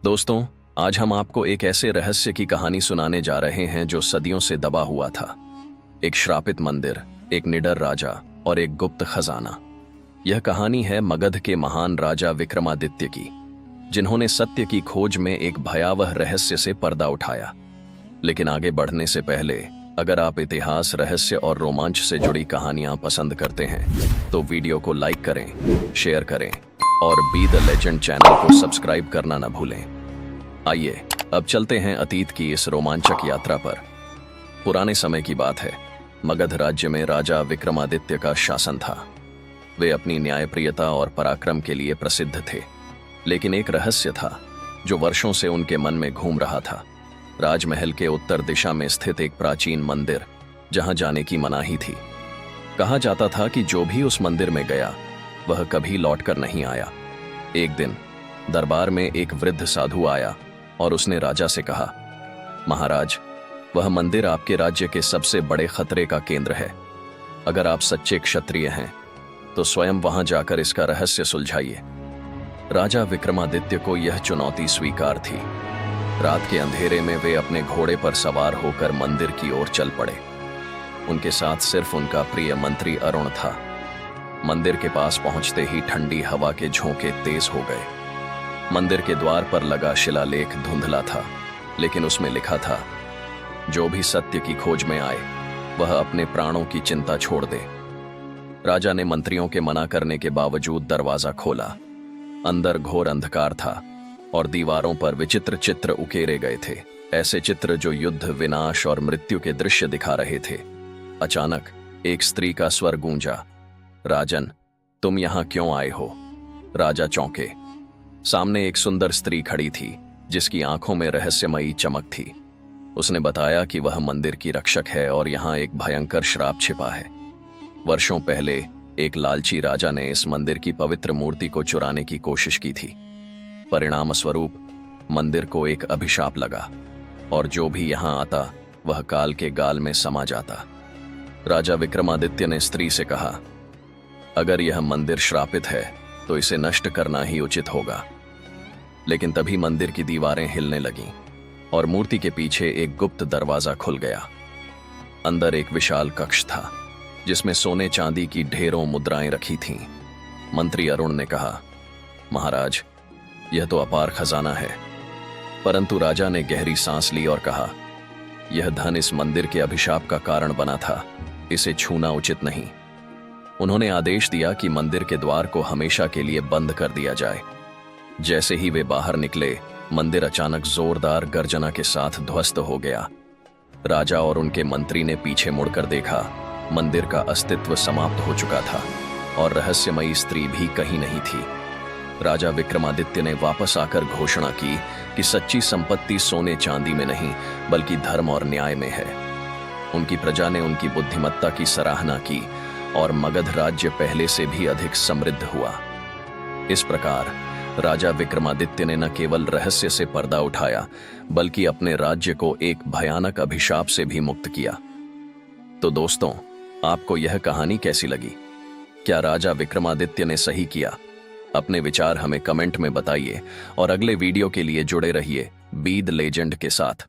दोस्तों, आज हम आपको एक ऐसे रहस्य की कहानी सुनाने जा रहे हैं जो सदियों से दबा हुआ था। एक श्रापित मंदिर, एक निडर राजा और एक गुप्त खजाना। यह कहानी है मगध के महान राजा विक्रमादित्य की, जिन्होंने सत्य की खोज में एक भयावह रहस्य से पर्दा उठाया। लेकिन आगे बढ़ने से पहले, अगर आप इतिहास, रहस्य और रोमांच से जुड़ी कहानियां पसंद करते हैं तो वीडियो को लाइक करें, शेयर करें और बी द लेजेंड चैनल को सब्सक्राइब करना न भूलें। आइए अब चलते हैं अतीत की इस रोमांचक यात्रा पर। पुराने समय की बात है। मगध राज्य में राजा विक्रमादित्य का शासन था। वे अपनी न्यायप्रियता और पराक्रम के लिए प्रसिद्ध थे। लेकिन एक रहस्य था जो वर्षों से उनके मन में घूम रहा था। राजमहल के उत्तर दिशा में स्थित एक प्राचीन मंदिर, जहां जाने की मनाही थी। कहा जाता था कि जो भी उस मंदिर में गया वह कभी लौटकर नहीं आया। एक दिन दरबार में एक वृद्ध साधु आया और उसने राजा से कहा, महाराज, वह मंदिर आपके राज्य के सबसे बड़े खतरे का केंद्र है। अगर आप सच्चे क्षत्रिय हैं तो स्वयं वहां जाकर इसका रहस्य सुलझाइए। राजा विक्रमादित्य को यह चुनौती स्वीकार थी। रात के अंधेरे में वे अपने घोड़े पर सवार होकर मंदिर की ओर चल पड़े। उनके साथ सिर्फ उनका प्रिय मंत्री अरुण था। मंदिर के पास पहुंचते ही ठंडी हवा के झोंके तेज हो गए। मंदिर के द्वार पर लगा शिलालेख धुंधला था, लेकिन उसमें लिखा था, जो भी सत्य की खोज में आए वह अपने प्राणों की चिंता छोड़ दे। राजा ने मंत्रियों के मना करने के बावजूद दरवाजा खोला। अंदर घोर अंधकार था और दीवारों पर विचित्र चित्र उकेरे गए थे, ऐसे चित्र जो युद्ध, विनाश और मृत्यु के दृश्य दिखा रहे थे। अचानक एक स्त्री का स्वर गूंजा, राजन, तुम यहां क्यों आए हो? राजा चौंके। सामने एक सुंदर स्त्री खड़ी थी, जिसकी आंखों में रहस्यमयी चमक थी। उसने बताया कि वह मंदिर की रक्षक है और यहां एक भयंकर श्राप छिपा है। वर्षों पहले एक लालची राजा ने इस मंदिर की पवित्र मूर्ति को चुराने की कोशिश की थी। परिणाम स्वरूप मंदिर को एक अभिशाप लगा और जो भी यहां आता वह काल के गाल में समा जाता। राजा विक्रमादित्य ने स्त्री से कहा, अगर यह मंदिर श्रापित है तो इसे नष्ट करना ही उचित होगा। लेकिन तभी मंदिर की दीवारें हिलने लगीं और मूर्ति के पीछे एक गुप्त दरवाजा खुल गया। अंदर एक विशाल कक्ष था, जिसमें सोने चांदी की ढेरों मुद्राएं रखी थीं। मंत्री अरुण ने कहा, महाराज, यह तो अपार खजाना है। परंतु राजा ने गहरी सांस ली और कहा, यह धन इस मंदिर के अभिशाप का कारण बना था, इसे छूना उचित नहीं। उन्होंने आदेश दिया कि मंदिर के द्वार को हमेशा के लिए बंद कर दिया जाए। जैसे ही वे बाहर निकले, मंदिर अचानक जोरदार गर्जना के साथ ध्वस्त हो गया। राजा और उनके मंत्री ने पीछे मुड़कर देखा। मंदिर का अस्तित्व समाप्त हो चुका था और रहस्यमयी स्त्री भी कहीं नहीं थी। राजा विक्रमादित्य ने वापस आकर घोषणा की कि सच्ची संपत्ति सोने चांदी में नहीं, बल्कि धर्म और न्याय में है। उनकी प्रजा ने उनकी बुद्धिमत्ता की सराहना की और मगध राज्य पहले से भी अधिक समृद्ध हुआ। इस प्रकार राजा विक्रमादित्य ने न केवल रहस्य से पर्दा उठाया, बल्कि अपने राज्य को एक भयानक अभिशाप से भी मुक्त किया। तो दोस्तों, आपको यह कहानी कैसी लगी? क्या राजा विक्रमादित्य ने सही किया? अपने विचार हमें कमेंट में बताइए और अगले वीडियो के लिए जुड़े रहिए बी द लेजेंड के साथ।